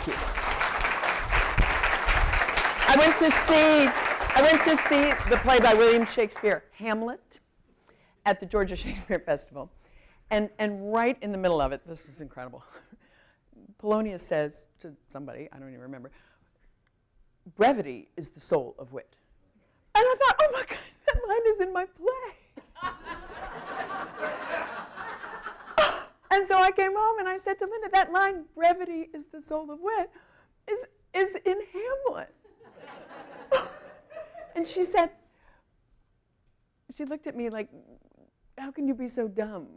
you. I went to see the play by William Shakespeare, Hamlet, at the Georgia Shakespeare Festival. And right in the middle of it, this was incredible, Polonius says to somebody, I don't even remember, brevity is the soul of wit. And I thought, oh my God, that line is in my play. And so I came home and I said to Linda, that line, brevity is the soul of wit, is in Hamlet. And she said, she looked at me like, how can you be so dumb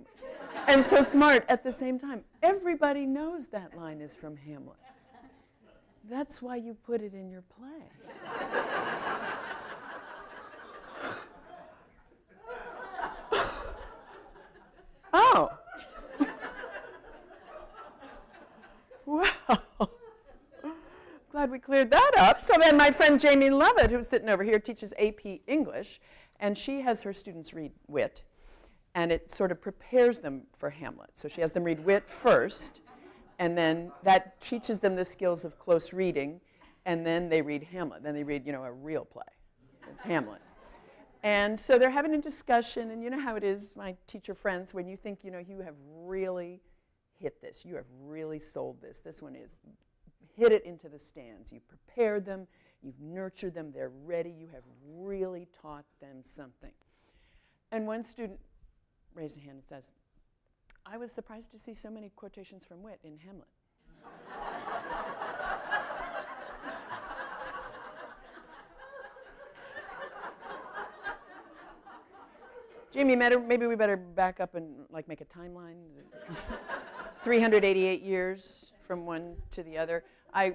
and so smart at the same time? Everybody knows that line is from Hamlet. That's why you put it in your play. Oh. Well, glad we cleared that up. So then my friend Jamie Lovett, who's sitting over here, teaches AP English, and she has her students read wit, and it sort of prepares them for Hamlet. So she has them read wit first, and then that teaches them the skills of close reading, and then they read Hamlet. Then they read, you know, a real play. It's Hamlet. And so they're having a discussion, and you know how it is, my teacher friends, when you think, you know, you have really hit this, you have really sold this. This one is hit it into the stands. You've prepared them, you've nurtured them, they're ready, you have really taught them something. And one student raised a hand and says, I was surprised to see so many quotations from wit in Hamlet. Jamie, maybe we better back up and like make a timeline. 388 years from one to the other.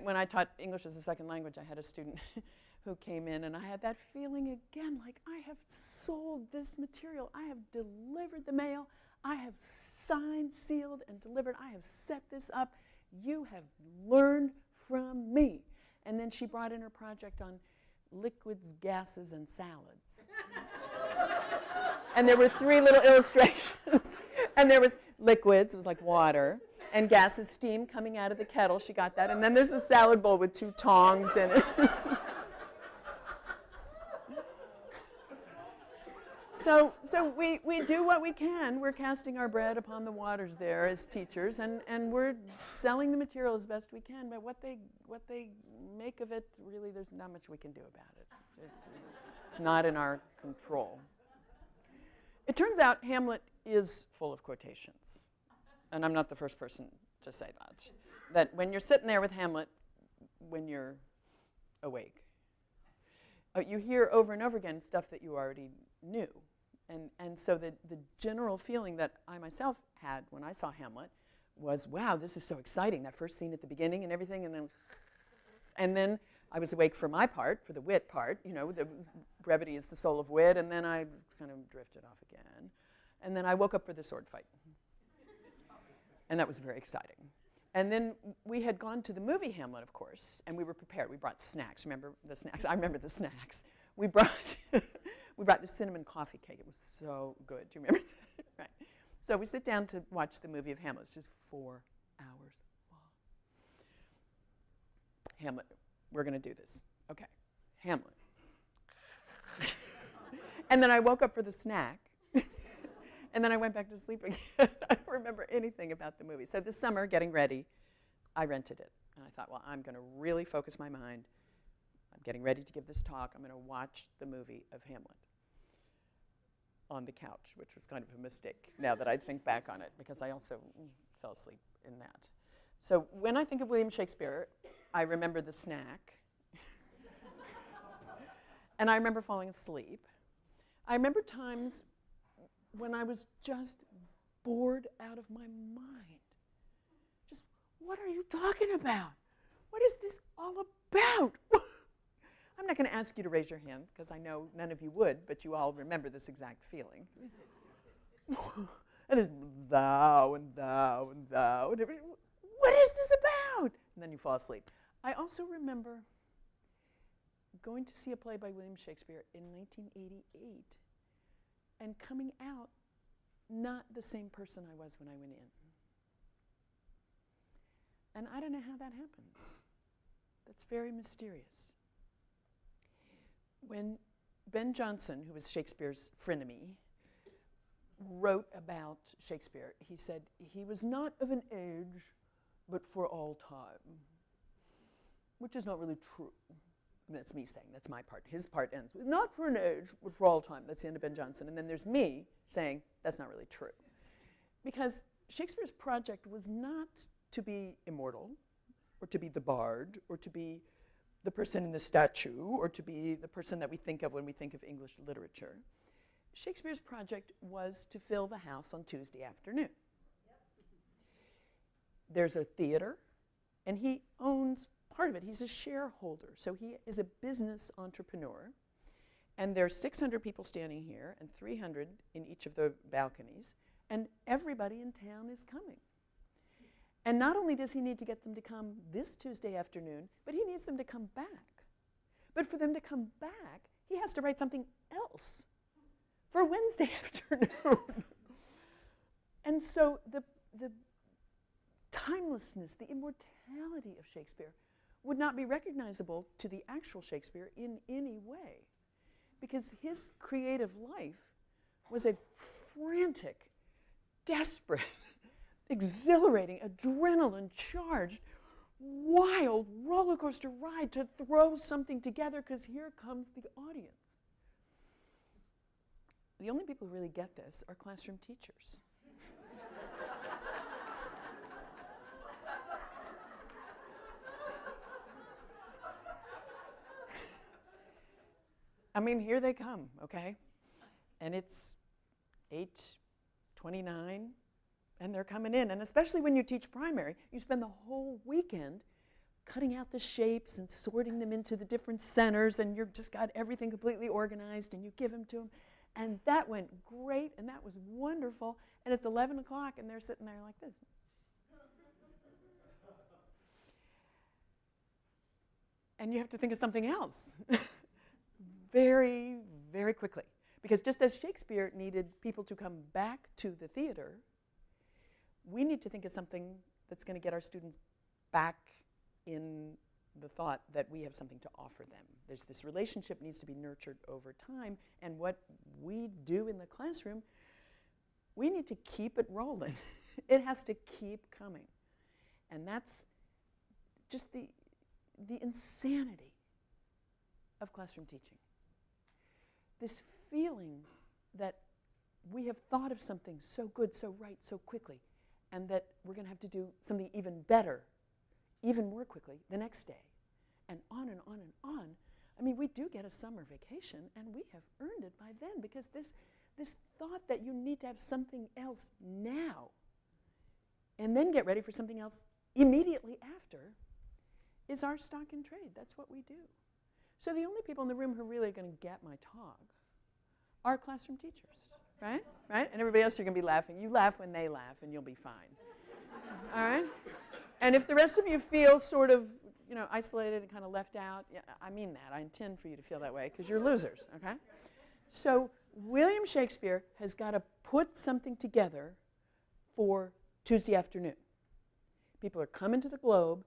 When I taught English as a second language, I had a student who came in, and I had that feeling again, like I have sold this material. I have delivered the mail. I have signed, sealed, and delivered. I have set this up. You have learned from me. And then she brought in her project on liquids, gases, and salads. And there were 3 little illustrations. And there was liquids, it was like water, and gases, steam coming out of the kettle. She got that. And then there's a salad bowl with 2 tongs in it. So we do what we can. We're casting our bread upon the waters there as teachers, and we're selling the material as best we can. But what they make of it, really, there's not much we can do about it. It's not in our control. It turns out Hamlet is full of quotations, and I'm not the first person to say that. That when you're sitting there with Hamlet, when you're awake, you hear over and over again stuff that you already knew. And so the general feeling that I myself had when I saw Hamlet was, wow, this is so exciting, that first scene at the beginning and everything, and then I was awake for my part, for the wit part, you know, the brevity is the soul of wit, and then I kind of drifted off again. And then I woke up for the sword fight. And that was very exciting. And then we had gone to the movie Hamlet, of course, and we were prepared. We brought snacks. Remember the snacks? I remember the snacks. We brought the cinnamon coffee cake. It was so good. Do you remember that? Right. So we sit down to watch the movie of Hamlet. It's just 4 hours long. Hamlet, we're going to do this. Okay, Hamlet. And then I woke up for the snack. And then I went back to sleep again. I don't remember anything about the movie. So this summer, getting ready, I rented it. And I thought, well, I'm going to really focus my mind. I'm getting ready to give this talk. I'm going to watch the movie of Hamlet on the couch, which was kind of a mistake now that I think back on it, because I also fell asleep in that. So when I think of William Shakespeare, I remember the snack. And I remember falling asleep. I remember times when I was just bored out of my mind. Just, what are you talking about? What is this all about? I'm not going to ask you to raise your hand, because I know none of you would, but you all remember this exact feeling. And it's thou and thou and thou. And what is this about? And then you fall asleep. I also remember going to see a play by William Shakespeare in 1988 and coming out not the same person I was when I went in. And I don't know how that happens. That's very mysterious. When Ben Jonson, who was Shakespeare's frenemy, wrote about Shakespeare, he said, he was not of an age, but for all time, which is not really true. And that's me saying, that's my part. His part ends with, not for an age, but for all time. That's the end of Ben Jonson. And then there's me saying, that's not really true. Because Shakespeare's project was not to be immortal, or to be the bard, or to be the person in the statue, or to be the person that we think of when we think of English literature. Shakespeare's project was to fill the house on Tuesday afternoon. There's a theater, and he owns part of it. He's a shareholder, so he is a business entrepreneur. And there's 600 people standing here, and 300 in each of the balconies, and everybody in town is coming. And not only does he need to get them to come this Tuesday afternoon, but he needs them to come back. But for them to come back, he has to write something else for Wednesday afternoon. And so the timelessness, the immortality of Shakespeare would not be recognizable to the actual Shakespeare in any way, because his creative life was a frantic, desperate, exhilarating, adrenaline-charged, wild roller coaster ride to throw something together, because here comes the audience. The only people who really get this are classroom teachers. I mean, here they come, okay? And it's 8:29, and they're coming in. And especially when you teach primary, you spend the whole weekend cutting out the shapes and sorting them into the different centers, and you've just got everything completely organized, and you give them to them. And that went great, and that was wonderful. And it's 11 o'clock, and they're sitting there like this. And you have to think of something else very, very quickly. Because just as Shakespeare needed people to come back to the theater, we need to think of something that's going to get our students back in the thought that we have something to offer them. There's this relationship needs to be nurtured over time, and what we do in the classroom, we need to keep it rolling. It has to keep coming. And that's just the insanity of classroom teaching. This feeling that we have thought of something so good, so right, so quickly, and that we're going to have to do something even better, even more quickly the next day, and on and on and on. I mean, we do get a summer vacation, and we have earned it by then, because this thought that you need to have something else now and then get ready for something else immediately after is our stock in trade. That's what we do. So the only people in the room who are really going to get my talk are classroom teachers, right? Right? And everybody else, you're going to be laughing. You laugh when they laugh, and you'll be fine. All right? And if the rest of you feel sort of, isolated and kind of left out, yeah, I mean that. I intend for you to feel that way, because you're losers, okay? So William Shakespeare has got to put something together for Tuesday afternoon. People are coming to the Globe.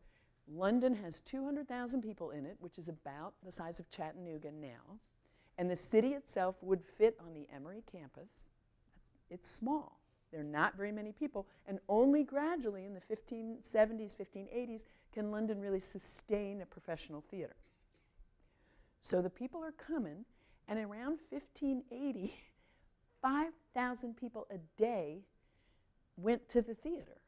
London has 200,000 people in it, which is about the size of Chattanooga now. And the city itself would fit on the Emory campus. It's small. There are not very many people. And only gradually in the 1570s, 1580s, can London really sustain a professional theater. So the people are coming, and around 1580, 5,000 people a day went to the theater.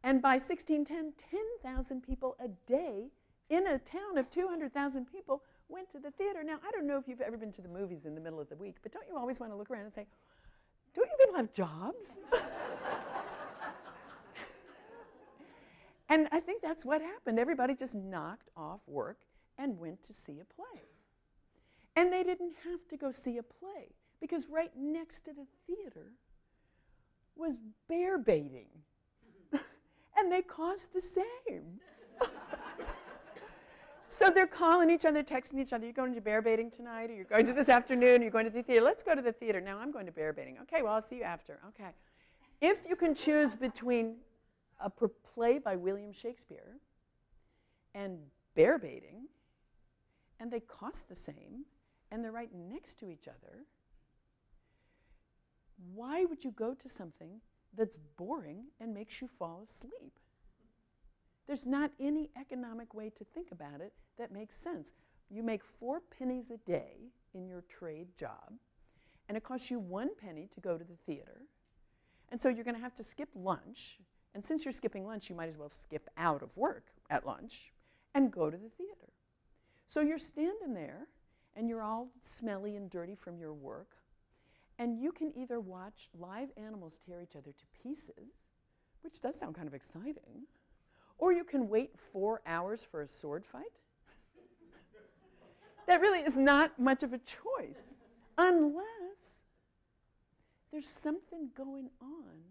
And by 1610, 10,000 people a day in a town of 200,000 people went to the theater. Now, I don't know if you've ever been to the movies in the middle of the week, but don't you always want to look around and say, don't you people have jobs? And I think that's what happened. Everybody just knocked off work and went to see a play. And they didn't have to go see a play, because right next to the theater was bear baiting. And they cost the same. So they're calling each other, texting each other, you're going to bear baiting tonight, or you're going to this afternoon, you're going to the theater. Let's go to the theater. No, I'm going to bear baiting. Okay, well, I'll see you after. Okay. If you can choose between play by William Shakespeare and bear baiting, and they cost the same, and they're right next to each other, why would you go to something that's boring and makes you fall asleep? There's not any economic way to think about it that makes sense. You make 4 pennies a day in your trade job, and it costs you 1 penny to go to the theater. And so you're going to have to skip lunch. And since you're skipping lunch, you might as well skip out of work at lunch and go to the theater. So you're standing there, and you're all smelly and dirty from your work, and you can either watch live animals tear each other to pieces, which does sound kind of exciting, or you can wait 4 hours for a sword fight. That really is not much of a choice, unless there's something going on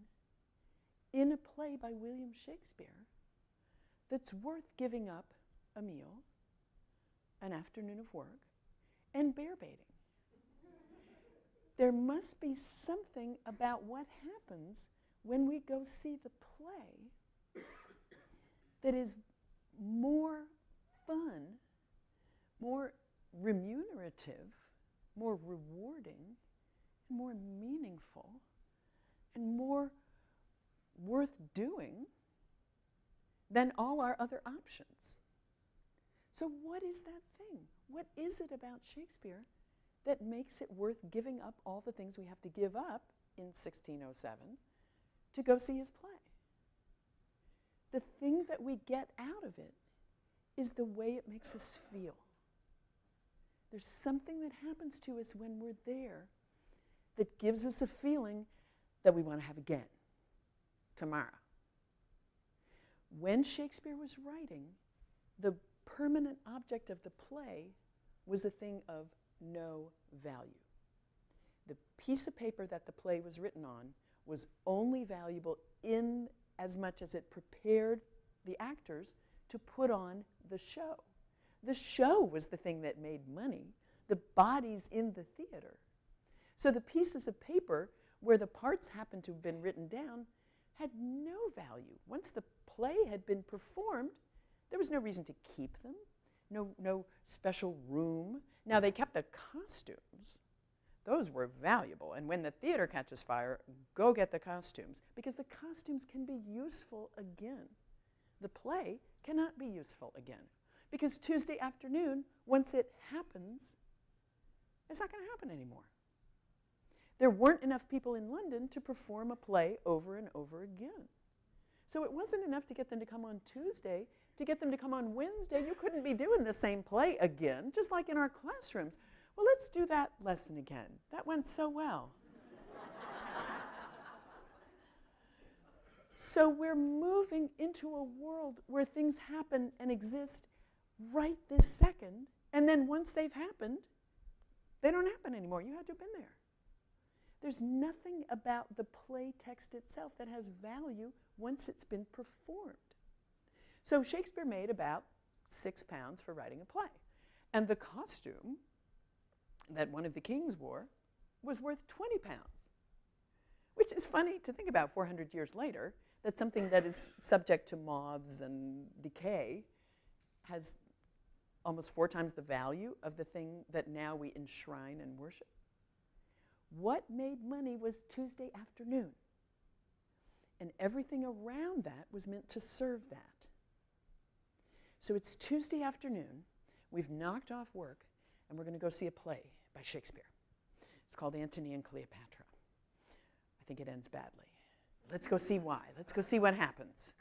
in a play by William Shakespeare that's worth giving up a meal, an afternoon of work, and bear baiting. There must be something about what happens when we go see the play that is more fun, more remunerative, more rewarding, and more meaningful, and more worth doing than all our other options. So what is that thing? What is it about Shakespeare that makes it worth giving up all the things we have to give up in 1607 to go see his play? The thing that we get out of it is the way it makes us feel. There's something that happens to us when we're there that gives us a feeling that we want to have again tomorrow. When Shakespeare was writing, the permanent object of the play was a thing of no value. The piece of paper that the play was written on was only valuable in as much as it prepared the actors to put on the show. The show was the thing that made money, the bodies in the theater. So the pieces of paper where the parts happened to have been written down had no value. Once the play had been performed, there was no reason to keep them, no special room. Now, they kept the costumes. Those were valuable. And when the theater catches fire, go get the costumes, because the costumes can be useful again. The play cannot be useful again, because Tuesday afternoon, once it happens, it's not going to happen anymore. There weren't enough people in London to perform a play over and over again. So it wasn't enough to get them to come on Tuesday. To get them to come on Wednesday, you couldn't be doing the same play again, just like in our classrooms. Well, let's do that lesson again. That went so well. So we're moving into a world where things happen and exist right this second, and then once they've happened, they don't happen anymore. You had to have been there. There's nothing about the play text itself that has value once it's been performed. So Shakespeare made about £6 for writing a play. And the costume that one of the kings wore was worth £20, which is funny to think about 400 years later, that something that is subject to moths and decay has almost 4 times the value of the thing that now we enshrine and worship. What made money was Tuesday afternoon. And everything around that was meant to serve that. So it's Tuesday afternoon, we've knocked off work, and we're going to go see a play by Shakespeare. It's called Antony and Cleopatra. I think it ends badly. Let's go see why. Let's go see what happens.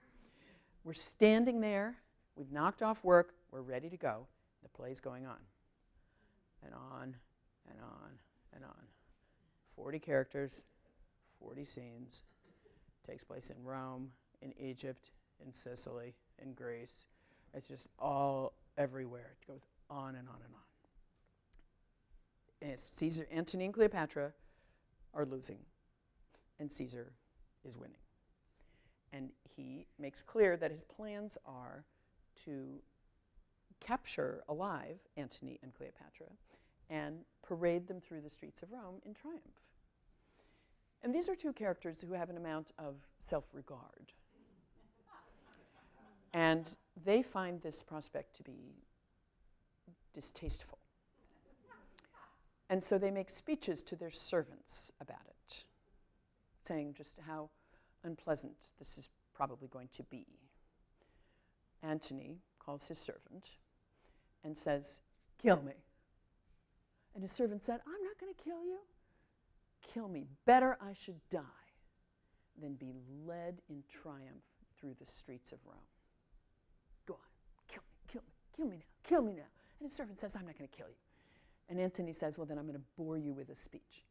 We're standing there, we've knocked off work, we're ready to go. The play's going on, and on, and on, and on. 40 characters, 40 scenes. Takes place in Rome, in Egypt, in Sicily, in Greece. It's just all everywhere. It goes on and on and on. And Caesar, Antony and Cleopatra are losing, and Caesar is winning. And he makes clear that his plans are to capture alive Antony and Cleopatra and parade them through the streets of Rome in triumph. And these are 2 characters who have an amount of self-regard. And they find this prospect to be distasteful. And so they make speeches to their servants about it, saying just how unpleasant this is probably going to be. Antony calls his servant and says, "Kill me." And his servant said, "I'm not going to kill you. Kill me. Better I should die than be led in triumph through the streets of Rome. Go on, kill me, kill me, kill me now, kill me now." And his servant says, "I'm not going to kill you." And Antony says, "Well, then I'm going to bore you with a speech."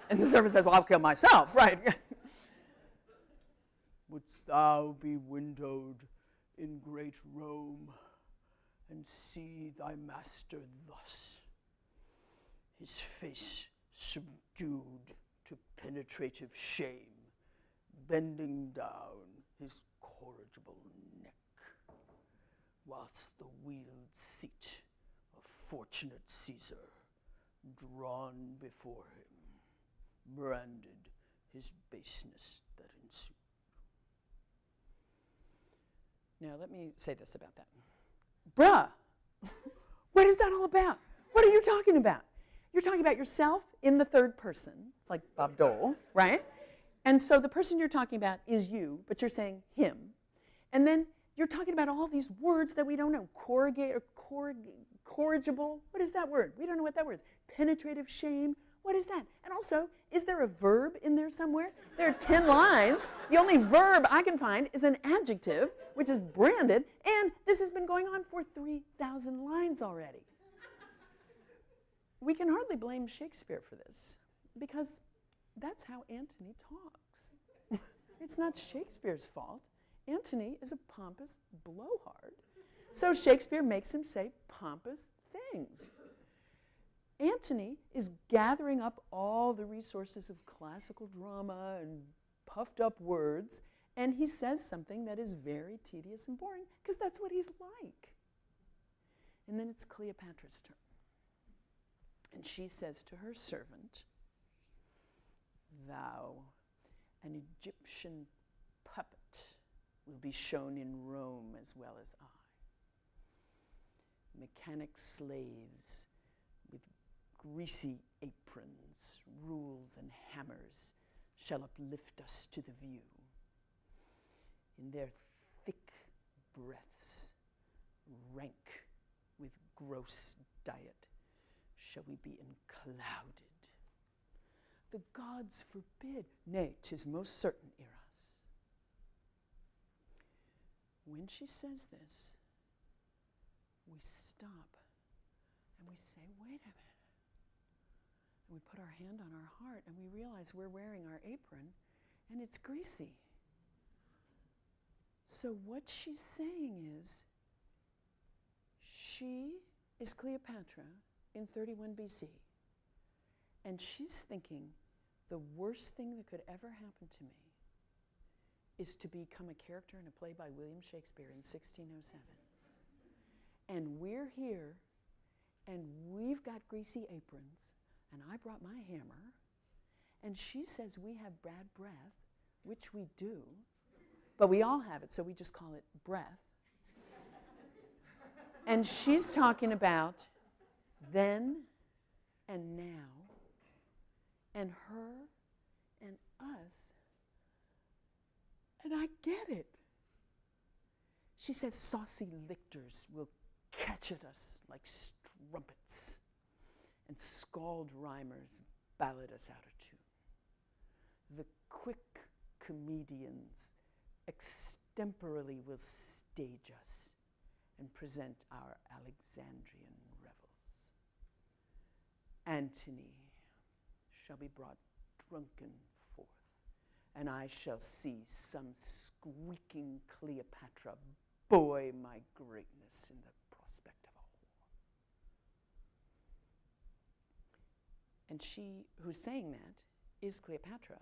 And the servant says, "Well, I'll kill myself," right? "Wouldst thou be windowed in great Rome and see thy master thus, his face subdued to penetrative shame, bending down his corrigible neck, whilst the wheeled seat of fortunate Caesar, drawn before him, branded his baseness that ensued." Now, let me say this about that. Bruh, what is that all about? What are you talking about? You're talking about yourself in the third person. It's like Bob Dole, right? And so the person you're talking about is you, but you're saying him. And then you're talking about all these words that we don't know. Corrugate or corrigible. What is that word? We don't know what that word is. Penetrative shame. What is that? And also, is there a verb in there somewhere? There are 10 lines. The only verb I can find is an adjective, which is branded, and this has been going on for 3,000 lines already. We can hardly blame Shakespeare for this, because that's how Antony talks. It's not Shakespeare's fault. Antony is a pompous blowhard. So Shakespeare makes him say pompous things. Antony is gathering up all the resources of classical drama and puffed up words, and he says something that is very tedious and boring, because that's what he's like. And then it's Cleopatra's turn. And she says to her servant, "Thou, an Egyptian puppet, will be shown in Rome as well as I. Mechanic slaves with greasy aprons, rules, and hammers shall uplift us to the view. In their thick breaths, rank with gross diet, shall we be enclouded. The gods forbid, nay, 'tis most certain, Eros." When she says this, we stop and we say, wait a minute. And we put our hand on our heart and we realize we're wearing our apron and it's greasy. So what she's saying is, she is Cleopatra in 31 BC. And she's thinking, the worst thing that could ever happen to me is to become a character in a play by William Shakespeare in 1607. And we're here, and we've got greasy aprons, and I brought my hammer, and she says we have bad breath, which we do, but we all have it, so we just call it breath. And she's talking about then and now, and her and us, and I get it. She says saucy lictors will catch at us like strumpets, and scald rhymers ballad us out of tune. The quick comedians extemporally will stage us and present our Alexandrian revels. Antony shall be brought drunken forth, and I shall see some squeaking Cleopatra buoy my greatness in the prospect of a whore. And she who's saying that is Cleopatra,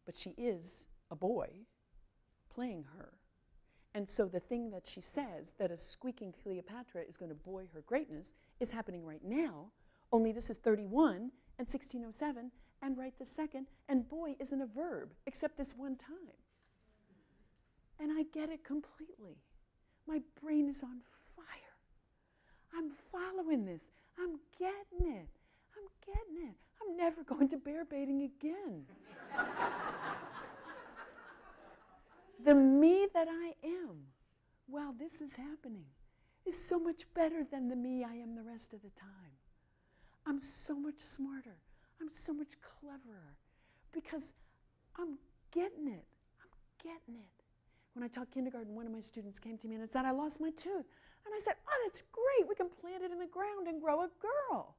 but she is a boy playing her. And so the thing that she says, that a squeaking Cleopatra is going to buoy her greatness, is happening right now, only this is 31 and 1607, and right this second, and boy isn't a verb, except this one time. I get it completely. My brain is on fire. I'm following this. I'm getting it. I'm getting it. I'm never going to bear baiting again. The me that I am while this is happening is so much better than the me I am the rest of the time. I'm so much smarter. I'm so much cleverer because I'm getting it. I'm getting it. When I taught kindergarten, one of my students came to me and said, I lost my tooth. And I said, oh, that's great. We can plant it in the ground and grow a girl.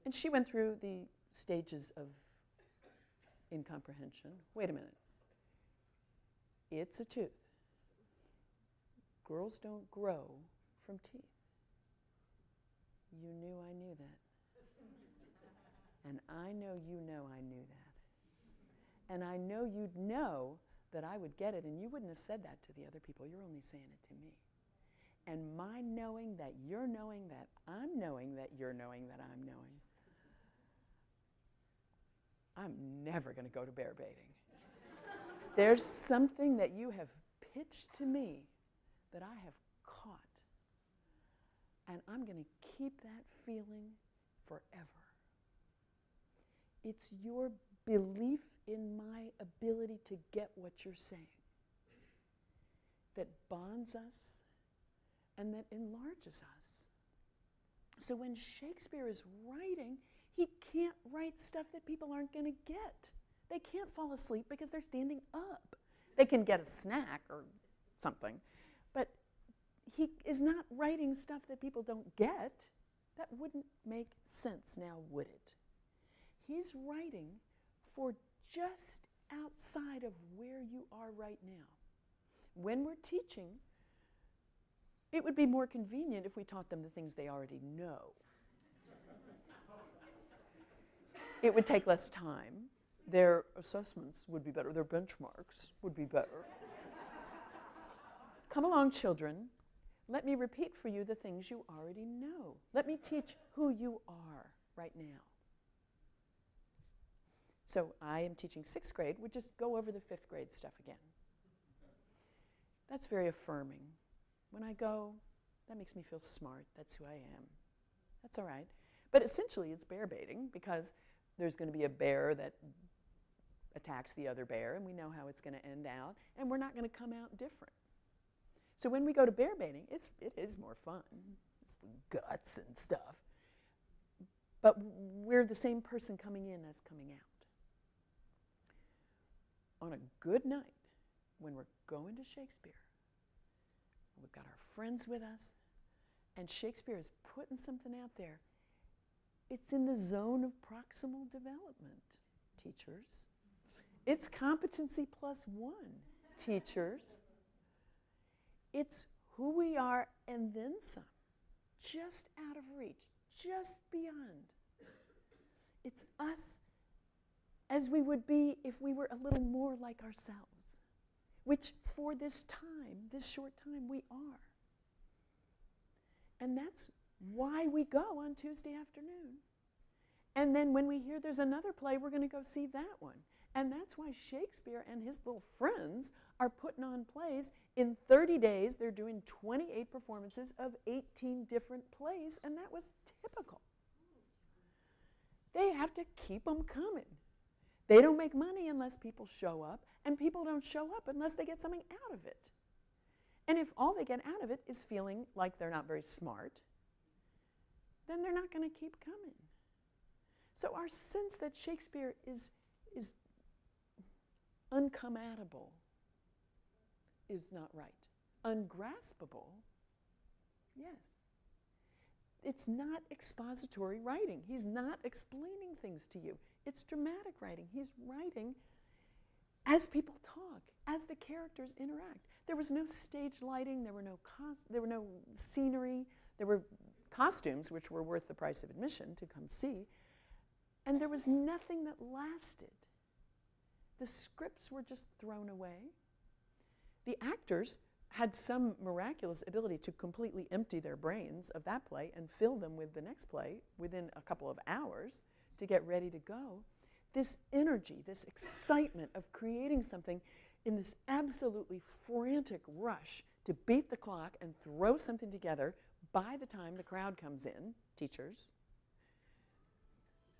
And she went through the stages of incomprehension. Wait a minute. It's a tooth. Girls don't grow from teeth. You knew I knew that. And I know you know I knew that. And I know you'd know that I would get it, and you wouldn't have said that to the other people. You're only saying it to me. And my knowing that you're knowing that I'm knowing that you're knowing that I'm knowing, I'm never going to go to bear baiting. There's something that you have pitched to me that I have caught. And I'm going to keep that feeling forever. It's your belief in my ability to get what you're saying that bonds us and that enlarges us. So when Shakespeare is writing, he can't write stuff that people aren't going to get. They can't fall asleep because they're standing up. They can get a snack or something, but he is not writing stuff that people don't get. That wouldn't make sense now, would it? He's writing for just outside of where you are right now. When we're teaching, it would be more convenient if we taught them the things they already know. It would take less time. Their assessments would be better. Their benchmarks would be better. Come along, children. Let me repeat for you the things you already know. Let me teach who you are right now. So I am teaching 6th grade. We just go over the 5th grade stuff again. That's very affirming. When I go, that makes me feel smart. That's who I am. That's all right. But essentially, it's bear baiting because there's going to be a bear that attacks the other bear, and we know how it's going to end out, and we're not going to come out different. So when we go to bear baiting, it is more fun. It's guts and stuff. But we're the same person coming in as coming out. On a good night, when we're going to Shakespeare, we've got our friends with us, and Shakespeare is putting something out there. It's in the zone of proximal development, teachers. It's competency +1, teachers. It's who we are and then some, just out of reach, just beyond. It's us as we would be if we were a little more like ourselves, which for this time, this short time, we are. And that's why we go on Tuesday afternoon. And then when we hear there's another play, we're going to go see that one. And that's why Shakespeare and his little friends are putting on plays. In 30 days, they're doing 28 performances of 18 different plays, and that was typical. They have to keep them coming. They don't make money unless people show up, and people don't show up unless they get something out of it. And if all they get out of it is feeling like they're not very smart, then they're not going to keep coming. So our sense that Shakespeare is uncomeatable is not right. Ungraspable, yes. It's not expository writing. He's not explaining things to you. It's dramatic writing. He's writing as people talk, as the characters interact. There was no stage lighting. There were no scenery. There were costumes, which were worth the price of admission to come see. And there was nothing that lasted. The scripts were just thrown away. The actors had some miraculous ability to completely empty their brains of that play and fill them with the next play within a couple of hours to get ready to go. this energy, this excitement of creating something in this absolutely frantic rush to beat the clock and throw something together by the time the crowd comes in, teachers,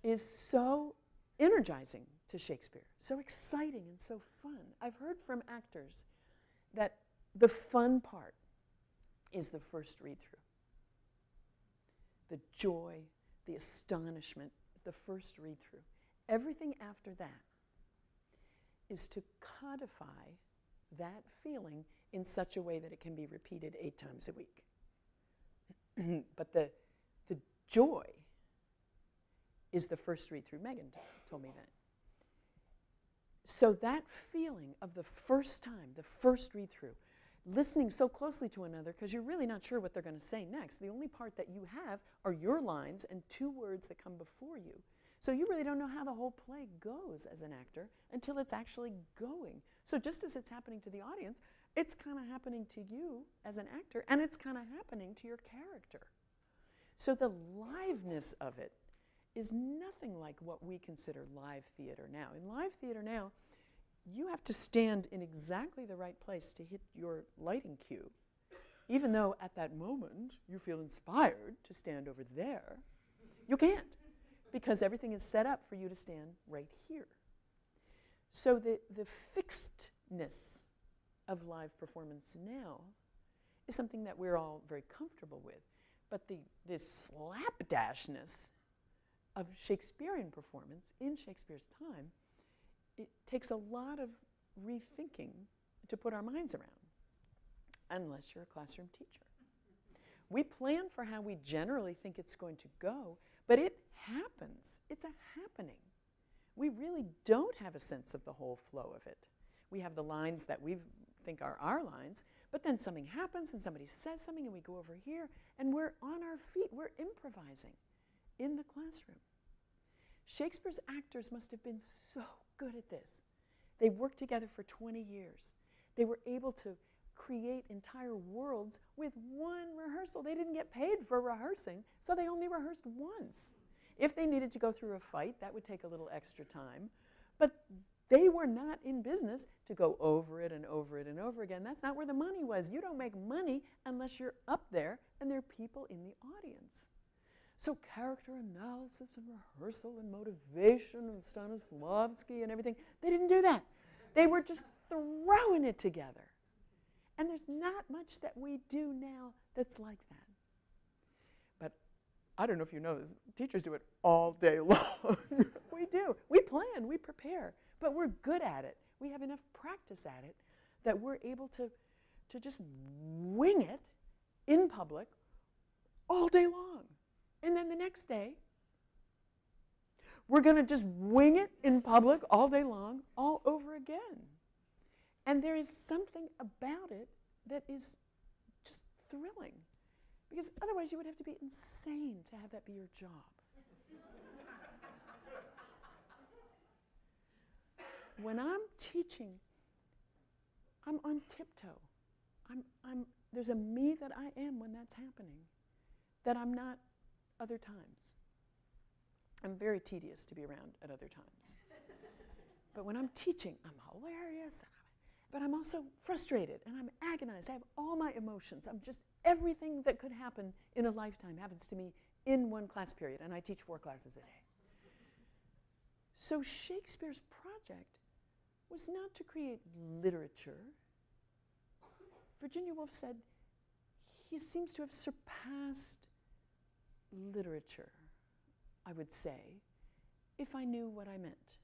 is so energizing to Shakespeare, so exciting and so fun. I've heard from actors that the fun part is the first read-through. The joy, the astonishment is the first read-through. Everything after that is to codify that feeling in such a way that it can be repeated 8 times a week. But the joy is the first read-through. Megan told me that. So that feeling of the first time, the first read-through, listening so closely to another because you're really not sure what they're going to say next. The only part that you have are your lines and 2 words that come before you. So you really don't know how the whole play goes as an actor until it's actually going. So just as it's happening to the audience, it's kind of happening to you as an actor, and it's kind of happening to your character. So the liveness of it is nothing like what we consider live theater now. In live theater now, you have to stand in exactly the right place to hit your lighting cue, even though at that moment you feel inspired to stand over there. You can't, because everything is set up for you to stand right here. So the fixedness of live performance now is something that we're all very comfortable with. But this slapdashness of Shakespearean performance in Shakespeare's time, it takes a lot of rethinking to put our minds around, unless you're a classroom teacher. We plan for how we generally think it's going to go, but it happens. It's a happening. We really don't have a sense of the whole flow of it. We have the lines that we think are our lines, but then something happens and somebody says something and we go over here and we're on our feet. We're improvising in the classroom. Shakespeare's actors must have been so good at this. They worked together for 20 years. They were able to create entire worlds with one rehearsal. They didn't get paid for rehearsing, so they only rehearsed once. If they needed to go through a fight, that would take a little extra time. But they were not in business to go over it and over it and over again. That's not where the money was. You don't make money unless you're up there and there are people in the audience. So character analysis and rehearsal and motivation and Stanislavski and everything, they didn't do that. They were just throwing it together. And there's not much that we do now that's like that. But I don't know if you know this, teachers do it all day long. We do. We plan, we prepare, but we're good at it. We have enough practice at it that we're able to just wing it in public all day long. And then the next day, we're going to just wing it in public all day long, all over again. And there is something about it that is just thrilling. Because otherwise you would have to be insane to have that be your job. When I'm teaching, I'm on tiptoe. There's a me that I am when that's happening, that I'm not other times. I'm very tedious to be around at other times. But when I'm teaching, I'm hilarious, but I'm also frustrated and I'm agonized. I have all my emotions. I'm just, everything that could happen in a lifetime happens to me in one class period, and I teach 4 classes a day. So Shakespeare's project was not to create literature. Virginia Woolf said he seems to have surpassed literature, I would say, if I knew what I meant.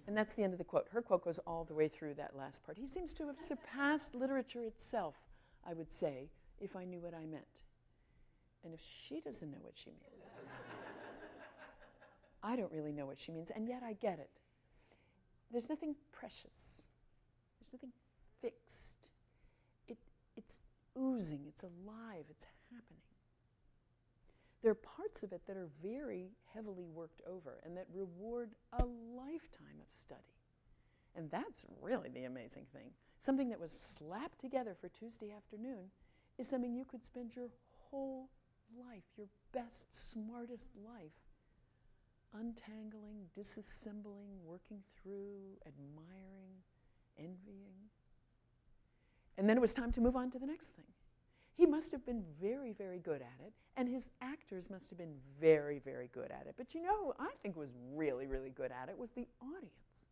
And that's the end of the quote. Her quote goes all the way through that last part. He seems to have surpassed literature itself, I would say, if I knew what I meant. And if she doesn't know what she means, I don't really know what she means, and yet I get it. There's nothing precious. There's nothing fixed. It's oozing, it's alive, it's happening. There are parts of it that are very heavily worked over and that reward a lifetime of study. And that's really the amazing thing. Something that was slapped together for Tuesday afternoon is something you could spend your whole life, your best, smartest life, untangling, disassembling, working through, admiring, envying. And then it was time to move on to the next thing. He must have been very, very good at it, and his actors must have been very, very good at it. But you know who I think was really, really good at it was the audience.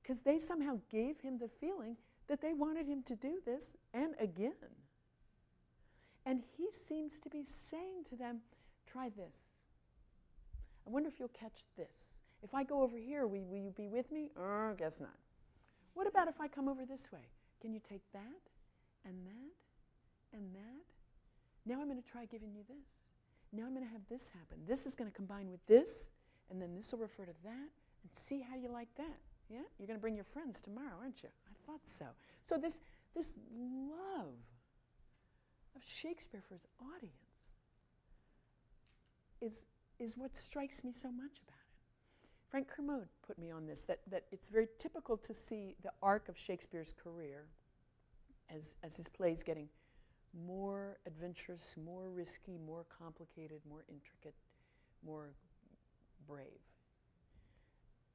Because they somehow gave him the feeling that they wanted him to do this and again. And he seems to be saying to them, try this. I wonder if you'll catch this. If I go over here, will you be with me? Guess not. What about if I come over this way? Can you take that and that and that? Now I'm going to try giving you this. Now I'm going to have this happen. This is going to combine with this, and then this will refer to that, and see how you like that. Yeah? You're going to bring your friends tomorrow, aren't you? I thought so. So this love of Shakespeare for his audience is what strikes me so much about it. Frank Kermode put me on this, that it's very typical to see the arc of Shakespeare's career as his plays getting more adventurous, more risky, more complicated, more intricate, more brave.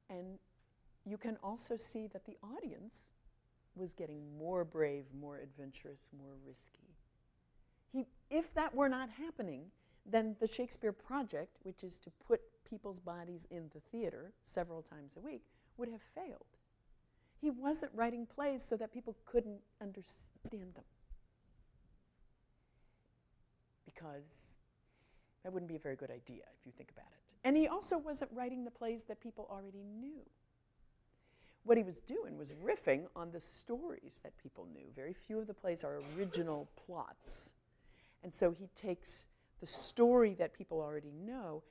And you can also see that the audience was getting more brave, more adventurous, more risky. If that were not happening, then the Shakespeare project, which is to put people's bodies in the theater several times a week, would have failed. He wasn't writing plays so that people couldn't understand them, because that wouldn't be a very good idea if you think about it. And he also wasn't writing the plays that people already knew. What he was doing was riffing on the stories that people knew. Very few of the plays are original plots. And so he takes the story that people already know